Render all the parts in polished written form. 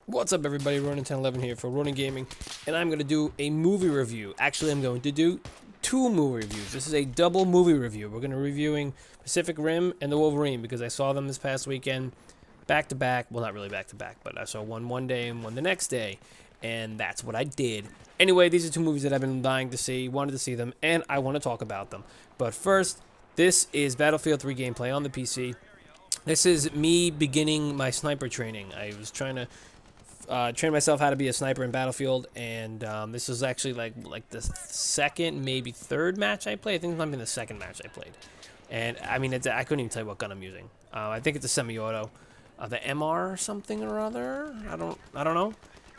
What's up, everybody? Ronin1011 here for Ronin Gaming, and I'm going to do a movie review. Actually, I'm going to do two movie reviews. This is a double movie review. We're going to be reviewing Pacific Rim and the Wolverine because I saw them this past weekend back to back. Well, not really back to back, but I saw one day and one the next day, and that's what I did. Anyway, these are two movies that I've been dying to see, wanted to see them, and I want to talk about them. But first, this is Battlefield 3 gameplay on the PC. This is me beginning my sniper training. I was trying to train myself how to be a sniper in Battlefield, and this was actually like the second, maybe third match I played. I think it might have been the second match I played. And I mean, I couldn't even tell you what gun I'm using. I think it's a semi-auto, the MR or something or other. I don't know.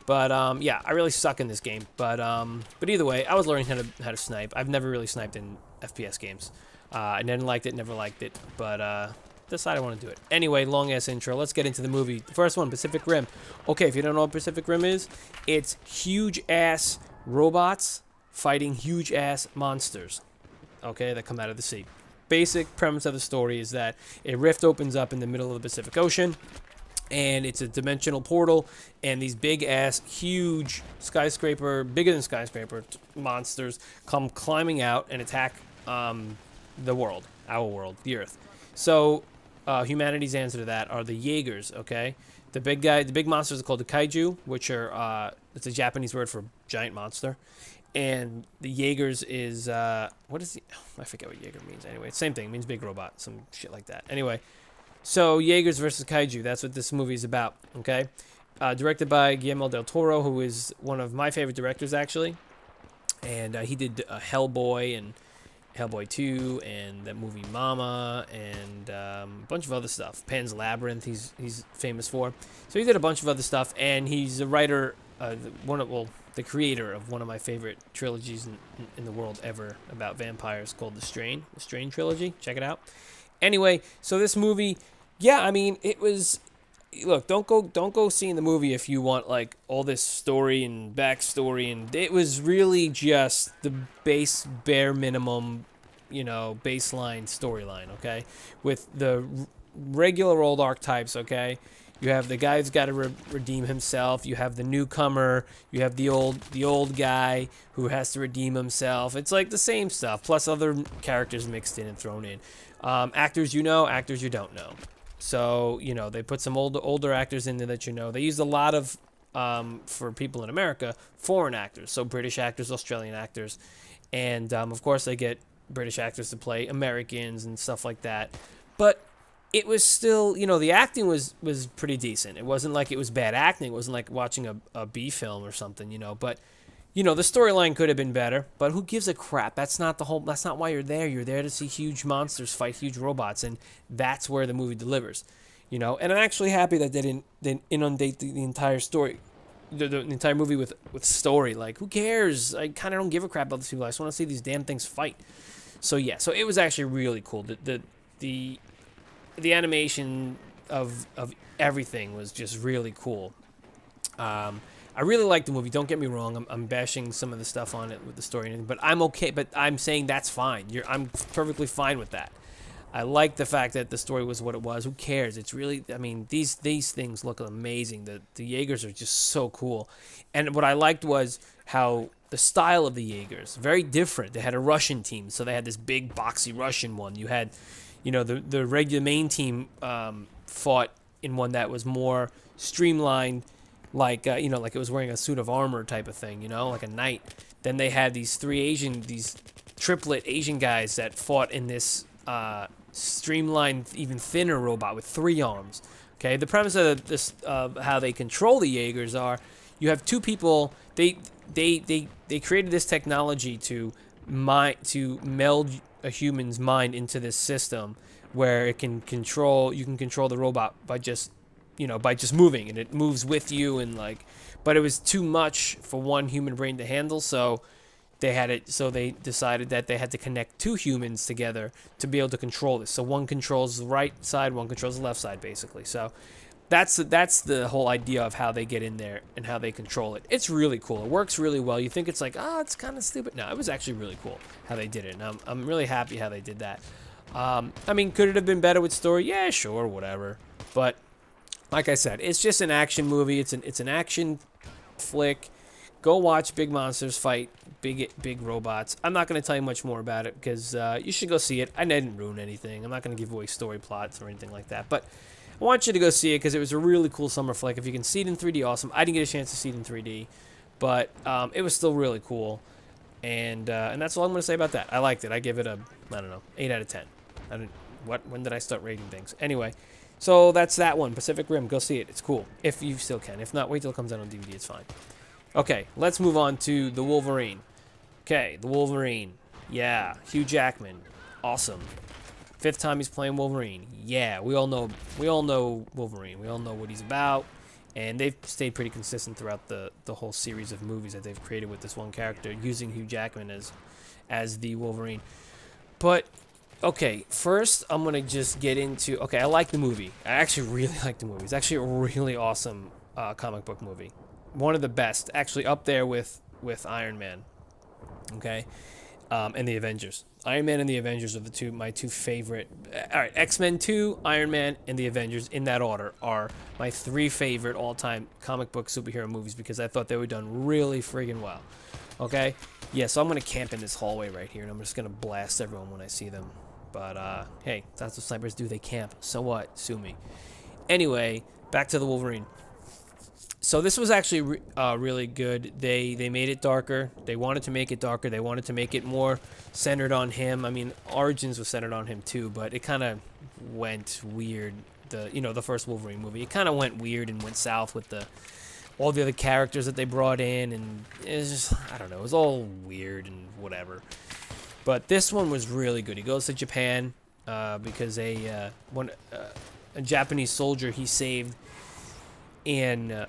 But yeah, I really suck in this game. But either way, I was learning how to snipe. I've never really sniped in FPS games. I didn't like it, never liked it. But decided I want to do it. Anyway, long ass intro. Let's get into the movie. The first one, Pacific Rim. Okay, if you don't know what Pacific Rim is, it's huge ass robots fighting huge ass monsters. Okay, that come out of the sea. Basic premise of the story is that a rift opens up in the middle of the Pacific Ocean, and it's a dimensional portal, and these big ass huge skyscraper, bigger than skyscraper monsters come climbing out and attack the world, our world, the Earth. So humanity's answer to that are the Jaegers, okay? The big monsters are called the kaiju, which are, it's a Japanese word for giant monster. And the Jaegers is, I forget what Jaeger means anyway. It's the same thing, it means big robot, some shit like that. Anyway, so Jaegers versus kaiju, that's what this movie is about, okay? Directed by Guillermo del Toro, who is one of my favorite directors, actually. And he did Hellboy and Hellboy 2 and that movie Mama and a bunch of other stuff. Pan's Labyrinth he's famous for. So he did a bunch of other stuff, and he's a writer, the creator of one of my favorite trilogies in the world ever about vampires called The Strain trilogy. Check it out. Anyway, so this movie, yeah, I mean, it was. Look, don't go seeing the movie if you want like all this story and backstory, and it was really just the bare minimum, baseline storyline, okay? With the regular old archetypes, okay? You have the guy who's got to redeem himself. You have the newcomer. You have the old guy who has to redeem himself. It's like the same stuff, plus other characters mixed in and thrown in. Actors you know, actors you don't know. So, they put some older actors in there that you know. They used a lot of, for people in America, foreign actors. So British actors, Australian actors. And, of course, they get British actors to play Americans and stuff like that. But it was still, the acting was pretty decent. It wasn't like it was bad acting. It wasn't like watching a B film or something, But, the storyline could have been better. But who gives a crap? That's not why you're there. You're there to see huge monsters fight huge robots. And that's where the movie delivers, And I'm actually happy that they didn't inundate the entire story, the entire movie with story. Like, who cares? I kind of don't give a crap about these people. I just want to see these damn things fight. So yeah, so it was actually really cool. The animation of everything was just really cool. I really like the movie. Don't get me wrong. I'm bashing some of the stuff on it with the story and everything, but I'm okay. But I'm saying that's fine. I'm perfectly fine with that. I like the fact that the story was what it was. Who cares? It's really, I mean, these things look amazing. The Jaegers are just so cool. And what I liked was how the style of the Jaegers, very different. They had a Russian team, so they had this big boxy Russian one. You had, the regular main team fought in one that was more streamlined, like like it was wearing a suit of armor type of thing, like a knight. Then they had these triplet Asian guys that fought in this streamlined, even thinner robot with 3 arms. Okay, the premise of this, how they control the Jaegers are, you have 2 people. They created this technology to meld a human's mind into this system where you can control the robot by just moving, and it moves with you, and but it was too much for one human brain to handle, so they decided that they had to connect 2 humans together to be able to control this. So one controls the right side, one controls the left side, basically. So that's the whole idea of how they get in there and how they control it. It's really cool. It works really well. You think it's like, it's kind of stupid. No, it was actually really cool how they did it, and I'm really happy how they did that. I mean, could it have been better with story? Yeah, sure, whatever. But like I said, it's just an action movie. It's an action flick. Go watch big monsters fight big robots. I'm not going to tell you much more about it because you should go see it. I didn't ruin anything. I'm not going to give away story plots or anything like that. But I want you to go see it because it was a really cool summer flick. If you can see it in 3D, awesome. I didn't get a chance to see it in 3D, but it was still really cool. And that's all I'm going to say about that. I liked it. I give it a, I don't know, 8 out of 10. When did I start rating things? Anyway, so that's that one, Pacific Rim. Go see it. It's cool. If you still can. If not, wait till it comes out on DVD. It's fine. Okay, let's move on to the Wolverine. Okay, the Wolverine. Yeah, Hugh Jackman. Awesome. 5th time he's playing Wolverine. Yeah, we all know Wolverine. We all know what he's about. And they've stayed pretty consistent throughout the whole series of movies that they've created with this one character, using Hugh Jackman as the Wolverine. But, okay, first I'm going to just get into... Okay, I like the movie. I actually really like the movie. It's actually a really awesome comic book movie. One of the best. Actually up there with Iron Man. Okay? And the Avengers. Iron Man and the Avengers are my two favorite. All right, X-Men 2, Iron Man, and the Avengers, in that order, are my 3 favorite all-time comic book superhero movies because I thought they were done really friggin' well. Okay? Yeah, so I'm going to camp in this hallway right here, and I'm just going to blast everyone when I see them. But, hey, that's what snipers do. They camp. So what? Sue me. Anyway, back to the Wolverine. So this was actually really good. They made it darker. They wanted to make it darker. They wanted to make it more centered on him. I mean, Origins was centered on him too, but it kind of went weird. The first Wolverine movie, it kind of went weird and went south with all the other characters that they brought in, and it was just, I don't know, it was all weird and whatever. But this one was really good. He goes to Japan because a Japanese soldier he saved in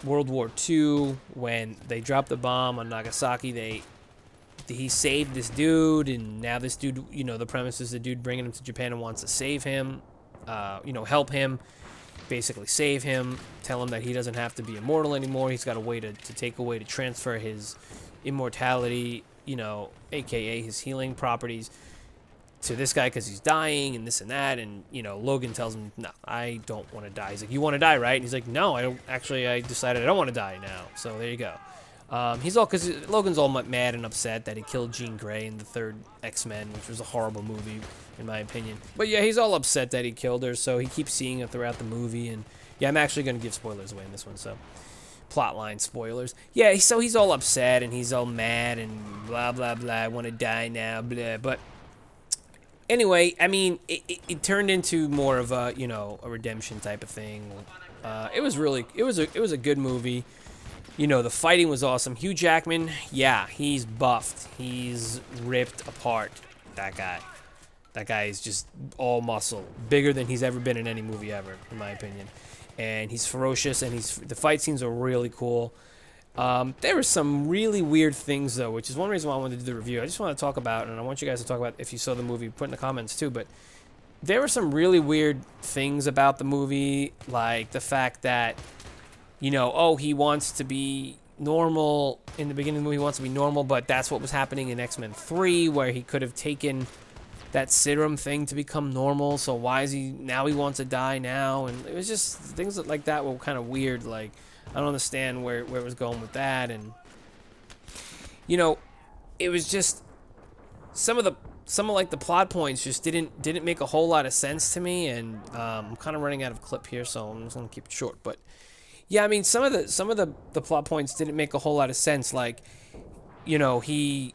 World War II, when they dropped the bomb on Nagasaki, he saved this dude, and now this dude, the premise is the dude bringing him to Japan and wants to save him, help him, basically save him, tell him that he doesn't have to be immortal anymore. He's got a way to take a way to transfer his immortality, aka his healing properties, to this guy because he's dying and this and that. And Logan tells him, no, I don't want to die. He's like, you want to die, right? And he's like, no, I don't. Actually, I decided I don't want to die now. So there you go. Because Logan's all mad and upset that he killed Jean Grey in the 3rd X-Men, which was a horrible movie in my opinion. But yeah, he's all upset that he killed her, so he keeps seeing her throughout the movie. And yeah, I'm actually going to give spoilers away in this one, so plotline spoilers. Yeah, so he's all upset and he's all mad and blah blah blah. I want to die now, blah. But anyway, I mean, it turned into more of a a redemption type of thing. It was a good movie. The fighting was awesome. Hugh Jackman, yeah, he's buffed. He's ripped apart. That guy is just all muscle, bigger than he's ever been in any movie ever, in my opinion. And he's ferocious, and the fight scenes are really cool. There were some really weird things, though, which is one reason why I wanted to do the review. I just want to talk about, and I want you guys to talk about, if you saw the movie, put in the comments too, but there were some really weird things about the movie, like the fact that, he wants to be normal. In the beginning of the movie, he wants to be normal, but that's what was happening in X-Men 3, where he could have taken that serum thing to become normal, so why is he wants to die now? And it was just things like that were kind of weird. Like, I don't understand where it was going with that. And it was just some of the plot points just didn't make a whole lot of sense to me. And I'm kind of running out of clip here, so I'm just gonna keep it short. But yeah, I mean, some of the plot points didn't make a whole lot of sense. Like, the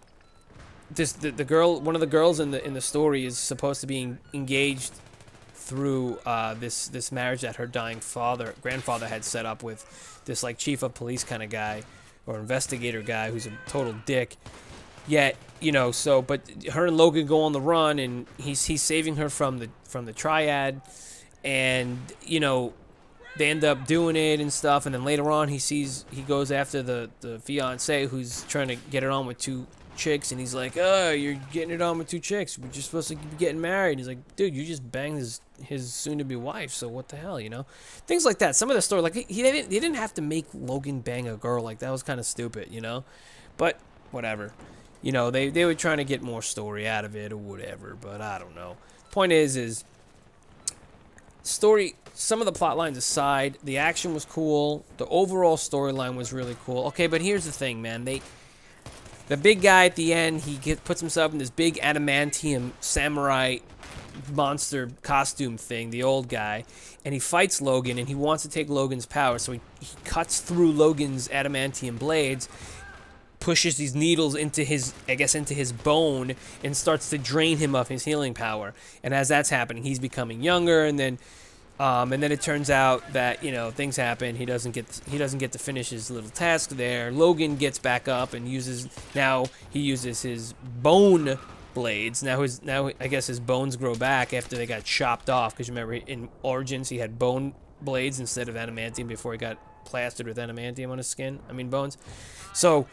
girl, one of the girls in the story is supposed to be engaged through this marriage that her dying grandfather had set up with this like chief of police kind of guy or investigator guy who's a total dick. Yet, but her and Logan go on the run, and he's saving her from the triad, and they end up doing it and stuff. And then later on, he goes after the fiance who's trying to get it on with 2 chicks, and he's like, oh, you're getting it on with 2 chicks, we're just supposed to be getting married. And he's like, dude, you just banged his soon-to-be wife, so what the hell, things like that. Some of the story, like, he didn't have to make Logan bang a girl. Like, that was kind of stupid, but whatever. They were trying to get more story out of it or whatever, but I don't know. Point is story, some of the plot lines aside, the action was cool. The overall storyline was really cool. Okay, but here's the thing, man. The big guy at the end, puts himself in this big adamantium samurai monster costume thing, the old guy, and he fights Logan, and he wants to take Logan's power, so he cuts through Logan's adamantium blades, pushes these needles into his bone, and starts to drain him of his healing power. And as that's happening, he's becoming younger, and then it turns out that, you know, things happen. He doesn't get to finish his little task there. Logan gets back up and uses his bone blades. Now I guess his bones grow back after they got chopped off, because remember in Origins he had bone blades instead of adamantium before he got plastered with adamantium on his bones. So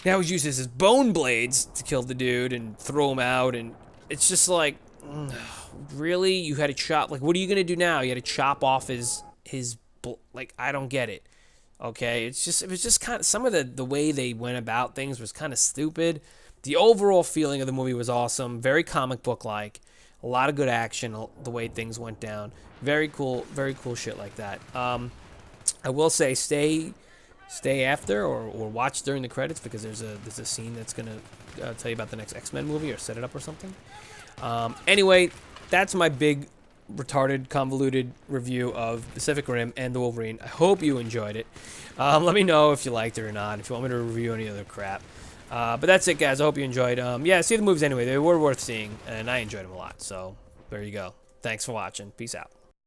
now he uses his bone blades to kill the dude and throw him out, and it's just like, really? You had to chop, like, what are you gonna do now? You had to chop off his like, I don't get it. Okay, it was just kind of, some of the way they went about things was kind of stupid. The overall feeling of the movie was awesome, very comic book like, a lot of good action, the way things went down, very cool shit like that. I will say, stay after or watch during the credits, because there's a scene that's gonna tell you about the next X-Men movie or set it up or something. Anyway, that's my big, retarded, convoluted review of Pacific Rim and the Wolverine. I hope you enjoyed it. Let me know if you liked it or not, if you want me to review any other crap. But that's it, guys. I hope you enjoyed. Yeah, see the movies anyway. They were worth seeing, and I enjoyed them a lot. So, there you go. Thanks for watching. Peace out.